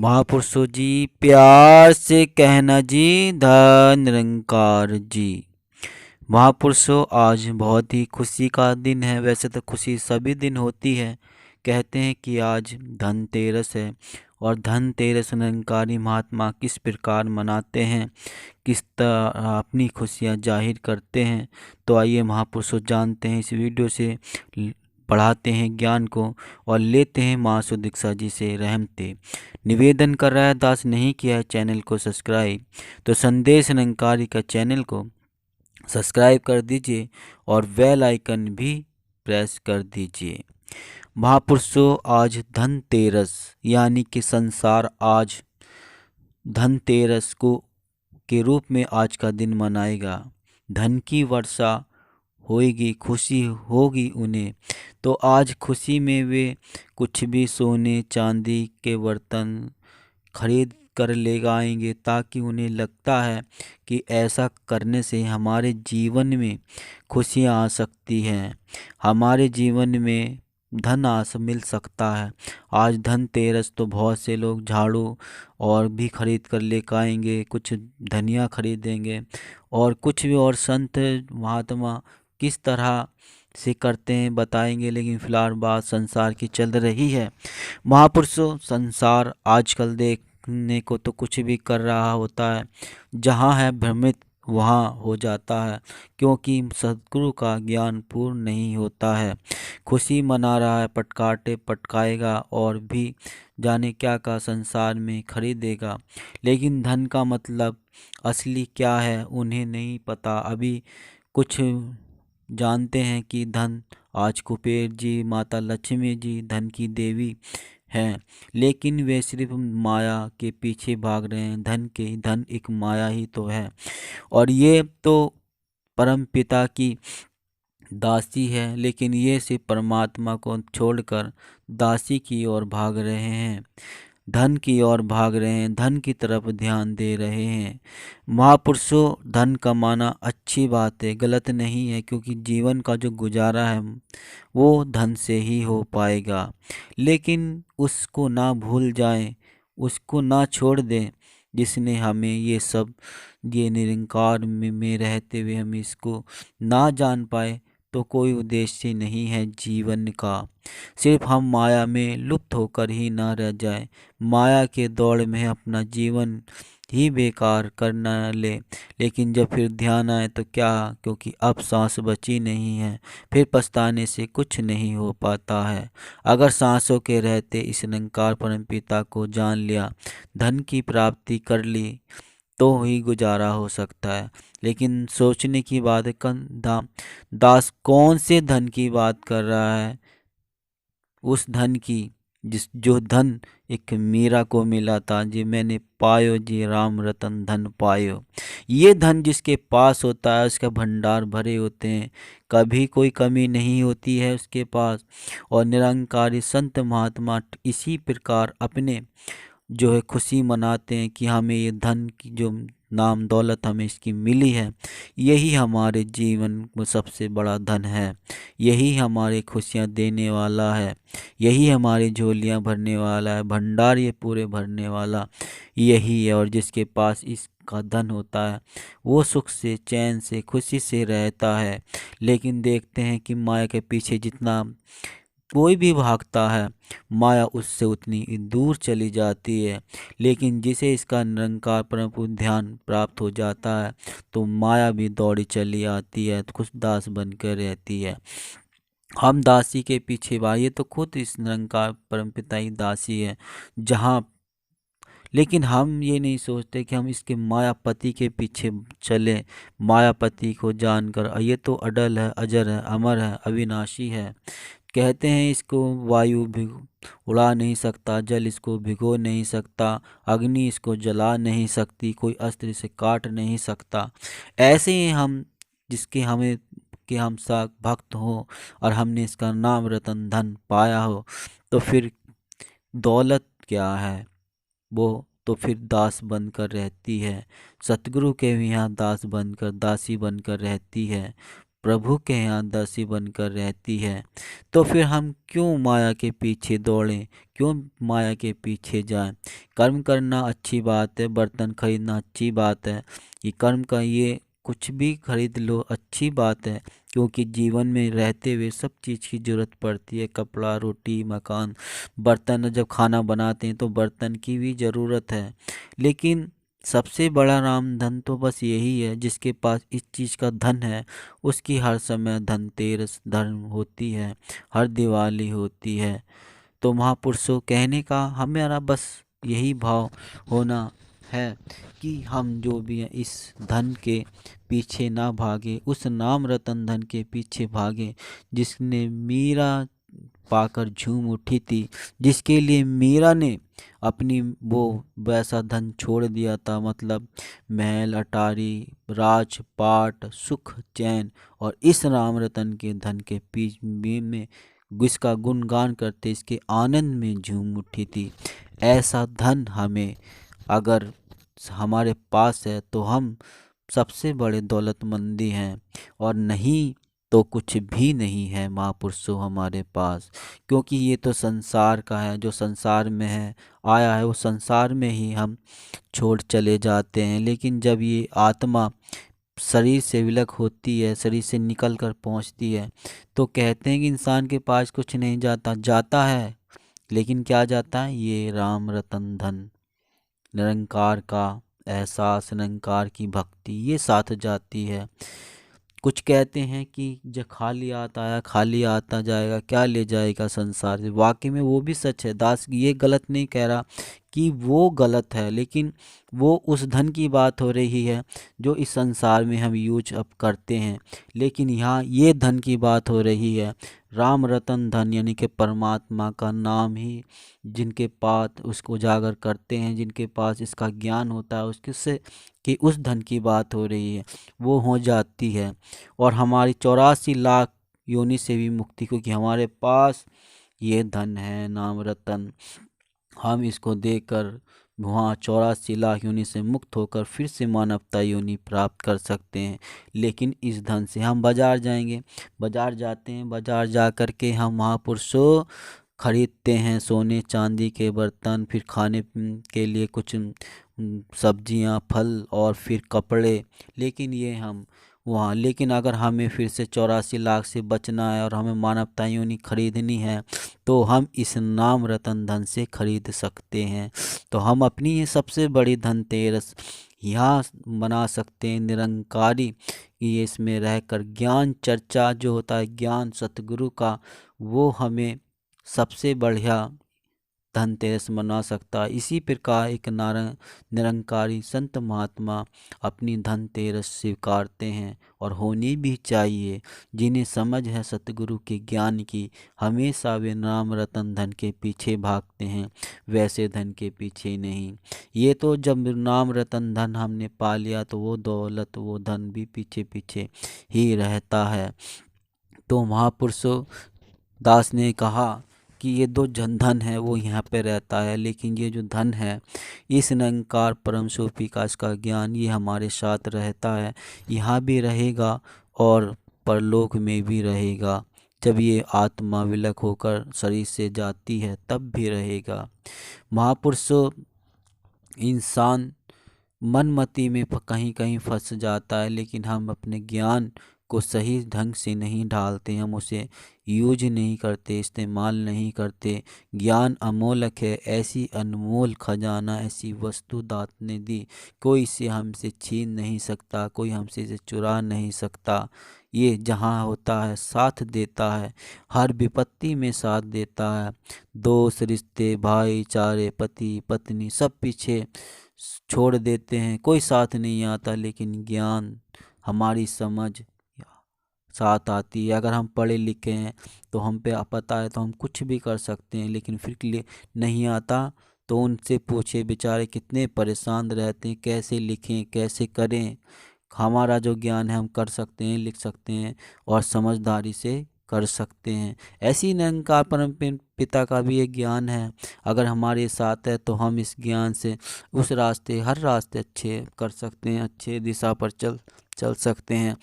महापुरुषों जी, प्यार से कहना जी, धन निरंकार जी। महापुरुषों, आज बहुत ही खुशी का दिन है। वैसे तो खुशी सभी दिन होती है। कहते हैं कि आज धनतेरस है और धनतेरस निरंकारी महात्मा किस प्रकार मनाते हैं, किस तरह अपनी खुशियाँ जाहिर करते हैं। तो आइए महापुरुषों जानते हैं इस वीडियो से, बढ़ाते हैं ज्ञान को और लेते हैं माँ सुदीक्षा जी से रहमते। निवेदन कर रहा है, दास नहीं किया है चैनल को सब्सक्राइब तो संदेश निरंकारी का चैनल को सब्सक्राइब कर दीजिए और बेल आइकन भी प्रेस कर दीजिए। महापुरुषों, आज धनतेरस यानी कि संसार आज धनतेरस को के रूप में आज का दिन मनाएगा। धन की वर्षा होएगी, खुशी होगी उन्हें। तो आज खुशी में वे कुछ भी सोने चांदी के बर्तन खरीद कर ले आएंगे, ताकि उन्हें लगता है कि ऐसा करने से हमारे जीवन में खुशियाँ आ सकती हैं, हमारे जीवन में धन आस मिल सकता है। आज धनतेरस तो बहुत से लोग झाड़ू और भी खरीद कर लेकर आएंगे, कुछ धनिया खरीदेंगे और कुछ भी और संत महात्मा किस तरह से करते हैं बताएंगे। लेकिन फिलहाल बात संसार की चल रही है। महापुरुषों, संसार आजकल देखने को तो कुछ भी कर रहा होता है, जहाँ है भ्रमित वहाँ हो जाता है, क्योंकि सद्गुरु का ज्ञान पूर्ण नहीं होता है। खुशी मना रहा है, पटकाटे पटकाएगा और भी जाने क्या का संसार में खरीदेगा, लेकिन धन का मतलब असली क्या है उन्हें नहीं पता। अभी कुछ जानते हैं कि धन आज कुबेर जी, माता लक्ष्मी जी धन की देवी हैं, लेकिन वे सिर्फ माया के पीछे भाग रहे हैं। धन एक माया ही तो है और ये तो परम पिता की दासी है, लेकिन ये सिर्फ परमात्मा को छोड़कर दासी की ओर भाग रहे हैं, धन की ओर भाग रहे हैं, धन की तरफ ध्यान दे रहे हैं। महापुरुषों, धन कमाना अच्छी बात है, गलत नहीं है, क्योंकि जीवन का जो गुजारा है वो धन से ही हो पाएगा। लेकिन उसको ना भूल जाएं, उसको ना छोड़ दें जिसने हमें ये सब, ये निरंकार में रहते हुए हम इसको ना जान पाए तो कोई उद्देश्य नहीं है जीवन का। सिर्फ हम माया में लुप्त होकर ही ना रह जाए, माया के दौड़ में अपना जीवन ही बेकार करना ले। लेकिन जब फिर ध्यान आए तो क्या, क्योंकि अब सांस बची नहीं है, फिर पछताने से कुछ नहीं हो पाता है। अगर सांसों के रहते इस निरंकार परमपिता को जान लिया, धन की प्राप्ति कर ली, तो ही गुजारा हो सकता है। लेकिन सोचने की बात है, दास कौन से धन की बात कर रहा है? उस धन की जो धन एक मीरा को मिला था, जी मैंने पायो जी राम रतन धन पायो। ये धन जिसके पास होता है उसका भंडार भरे होते हैं, कभी कोई कमी नहीं होती है उसके पास। और निरंकारी संत महात्मा इसी प्रकार अपने जो है खुशी मनाते हैं कि हमें ये धन की जो नाम दौलत हमें इसकी मिली है, यही हमारे जीवन में सबसे बड़ा धन है, यही हमारे खुशियाँ देने वाला है, यही हमारी झोलियाँ भरने वाला है, भंडार ये पूरे भरने वाला यही है। और जिसके पास इसका धन होता है वो सुख से, चैन से, खुशी से रहता है। लेकिन देखते हैं कि माया के पीछे जितना कोई भी भागता है, माया उससे उतनी ही दूर चली जाती है। लेकिन जिसे इसका निरंकार परम ध्यान प्राप्त हो जाता है तो माया भी दौड़ी चली आती है, तो कुछ दास बनकर रहती है। हम दासी के पीछे भाई, ये तो खुद इस निरंकार परमपिता ही दासी है जहाँ। लेकिन हम ये नहीं सोचते कि हम इसके मायापति के पीछे चलें, मायापति को जानकर ये तो अडल है, अजर है, अमर है, अविनाशी है। कहते हैं इसको वायु भी उड़ा नहीं सकता, जल इसको भिगो नहीं सकता, अग्नि इसको जला नहीं सकती, कोई अस्त्र इसे काट नहीं सकता। ऐसे ही हम जिसके हमें कि हम सा भक्त हो और हमने इसका नाम रतन धन पाया हो, तो फिर दौलत क्या है, वो तो फिर दास बनकर रहती है। सतगुरु के भी यहाँ दास बनकर, दासी बनकर रहती है। प्रभु के यहाँ दासी बनकर रहती है। तो फिर हम क्यों माया के पीछे दौड़ें, क्यों माया के पीछे जाएं। कर्म करना अच्छी बात है, बर्तन खरीदना अच्छी बात है, ये कर्म का ये कुछ भी खरीद लो अच्छी बात है, क्योंकि जीवन में रहते हुए सब चीज़ की ज़रूरत पड़ती है। कपड़ा, रोटी, मकान, बर्तन, जब खाना बनाते हैं तो बर्तन की भी ज़रूरत है। लेकिन सबसे बड़ा राम धन तो बस यही है, जिसके पास इस चीज़ का धन है उसकी हर समय धनतेरस धन होती है, हर दिवाली होती है। तो महापुरुषों, कहने का हमारा बस यही भाव होना है कि हम जो भी हैं इस धन के पीछे ना भागे, उस नाम रतन धन के पीछे भागे जिसने मीरा पाकर झूम उठी थी, जिसके लिए मीरा ने अपनी वो वैसा धन छोड़ दिया था, मतलब महल अटारी, राजपाट, सुख चैन, और इस राम रतन के धन के बीच में इसका गुणगान करते इसके आनंद में झूम उठी थी। ऐसा धन हमें अगर हमारे पास है तो हम सबसे बड़े दौलतमंदी हैं, और नहीं तो कुछ भी नहीं है महापुरुषों हमारे पास। क्योंकि ये तो संसार का है, जो संसार में है आया है वो संसार में ही हम छोड़ चले जाते हैं। लेकिन जब ये आत्मा शरीर से विलग होती है, शरीर से निकल कर पहुँचती है, तो कहते हैं कि इंसान के पास कुछ नहीं जाता, जाता है लेकिन क्या जाता है, ये राम रतन धन, निरंकार का एहसास, निरंकार की भक्ति, ये साथ जाती है। कुछ कहते हैं कि जब खाली आता आया खाली आता जाएगा, क्या ले जाएगा संसार से। वाकई में वो भी सच है। दास ये गलत नहीं कह रहा कि वो गलत है, लेकिन वो उस धन की बात हो रही है जो इस संसार में हम यूज अब करते हैं। लेकिन यहाँ ये धन की बात हो रही है, राम रतन धन, यानी कि परमात्मा का नाम ही जिनके पास उसको उजागर करते हैं, जिनके पास इसका ज्ञान होता है, उसके से कि उस धन की बात हो रही है, वो हो जाती है। और हमारी 84 लाख योनि से भी मुक्ति, क्योंकि हमारे पास ये धन है नाम रतन, हम इसको देकर वहाँ 84 लाख योनि से मुक्त होकर फिर से मानवता योनि प्राप्त कर सकते हैं। लेकिन इस धन से हम बाजार जाएंगे, बाजार जाते हैं, बाजार जा कर के हम महापुरुषों खरीदते हैं सोने चांदी के बर्तन, फिर खाने के लिए कुछ सब्जियां, फल और फिर कपड़े। लेकिन ये हम वहाँ, लेकिन अगर हमें फिर से 84 लाख से बचना है और हमें मानवता योनि खरीदनी है, तो हम इस नाम रतन धन से खरीद सकते हैं। तो हम अपनी ये सबसे बड़ी धनतेरस यहाँ बना सकते हैं, निरंकारी, ये इसमें रहकर ज्ञान चर्चा जो होता है, ज्ञान सतगुरु का, वो हमें सबसे बढ़िया धनतेरस मना सकता है। इसी प्रकार एक निरंकारी संत महात्मा अपनी धनतेरस स्वीकारते हैं, और होनी भी चाहिए। जिन्हें समझ है सतगुरु के ज्ञान की, हमेशा वे नाम रतन धन के पीछे भागते हैं, वैसे धन के पीछे नहीं। ये तो जब नाम रतन धन हमने पा लिया तो वो दौलत, वो धन भी पीछे पीछे ही रहता है। तो महापुरुषों, दास ने कहा कि ये दो धन है वो यहाँ पे रहता है, लेकिन ये जो धन है इस निरंकार परम सोपी का इसका ज्ञान ये हमारे साथ रहता है, यहाँ भी रहेगा और परलोक में भी रहेगा। जब ये आत्मा विलक होकर शरीर से जाती है तब भी रहेगा। महापुरुषों, इंसान मनमति में कहीं कहीं फंस जाता है, लेकिन हम अपने ज्ञान को सही ढंग से नहीं ढालते, हम उसे यूज नहीं करते, इस्तेमाल नहीं करते। ज्ञान अमोलक है, ऐसी अनमोल खजाना, ऐसी वस्तु दात ने दी, कोई इसे हमसे छीन नहीं सकता, कोई हमसे इसे चुरा नहीं सकता। ये जहाँ होता है साथ देता है, हर विपत्ति में साथ देता है। दोस्त, रिश्ते, भाईचारे, पति पत्नी सब पीछे छोड़ देते हैं, कोई साथ नहीं आता, लेकिन ज्ञान, हमारी समझ साथ आती है। अगर हम पढ़े लिखे हैं तो हम पे पता है तो हम कुछ भी कर सकते हैं, लेकिन फिर नहीं आता तो उनसे पूछे, बेचारे कितने परेशान रहते हैं, कैसे लिखें कैसे करें। हमारा जो ज्ञान है हम कर सकते हैं, लिख सकते हैं और समझदारी से कर सकते हैं। ऐसी निरंकार परम पिता का भी एक ज्ञान है, अगर हमारे साथ है तो हम इस ज्ञान से उस रास्ते, हर रास्ते अच्छे कर सकते हैं, अच्छे दिशा पर चल सकते हैं।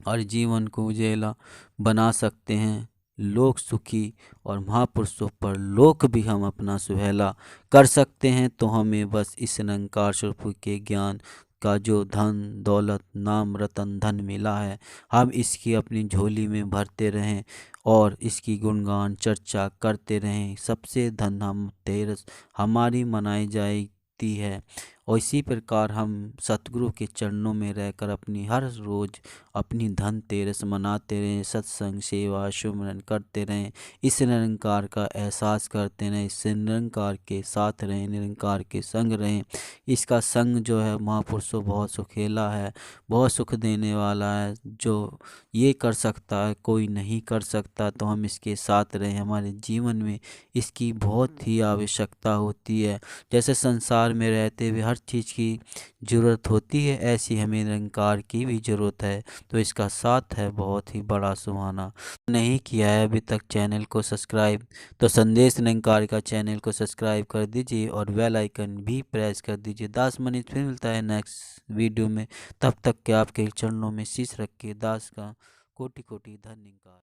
और जीवन को उजेला बना सकते हैं। लोक सुखी और महापुरुषों पर लोक भी हम अपना सुहेला कर सकते हैं। तो हमें बस इस निरंकार स्वरूप के ज्ञान का जो धन दौलत नाम रतन धन मिला है, हम इसकी अपनी झोली में भरते रहें और इसकी गुणगान चर्चा करते रहें। सबसे धन हम तेरस हमारी मनाई जाती है। और इसी प्रकार हम सतगुरु के चरणों में रहकर अपनी हर रोज़ अपनी धनतेरस मनाते रहें, सत्संग सेवा सुमिरन करते रहें, इस निरंकार का एहसास करते रहें, इस निरंकार के साथ रहें, निरंकार के संग रहें। इसका संग जो है महापुरुषों बहुत सुखेला है, बहुत सुख देने वाला है। जो ये कर सकता है कोई नहीं कर सकता, तो हम इसके साथ रहें। हमारे जीवन में इसकी बहुत ही आवश्यकता होती है। जैसे संसार में रहते हुए हर चीज़ की ज़रूरत होती है, ऐसी हमें निरंकार की भी ज़रूरत है। तो इसका साथ है बहुत ही बड़ा सुहाना। नहीं किया है अभी तक चैनल को सब्सक्राइब, तो संदेश निरंकार का चैनल को सब्सक्राइब कर दीजिए और बेल आइकन भी प्रेस कर दीजिए। 10 मिनट फिर मिलता है नेक्स्ट वीडियो में। तब तक के आपके चरणों में शीश रख के दास का कोटि कोटि धन्यवाद।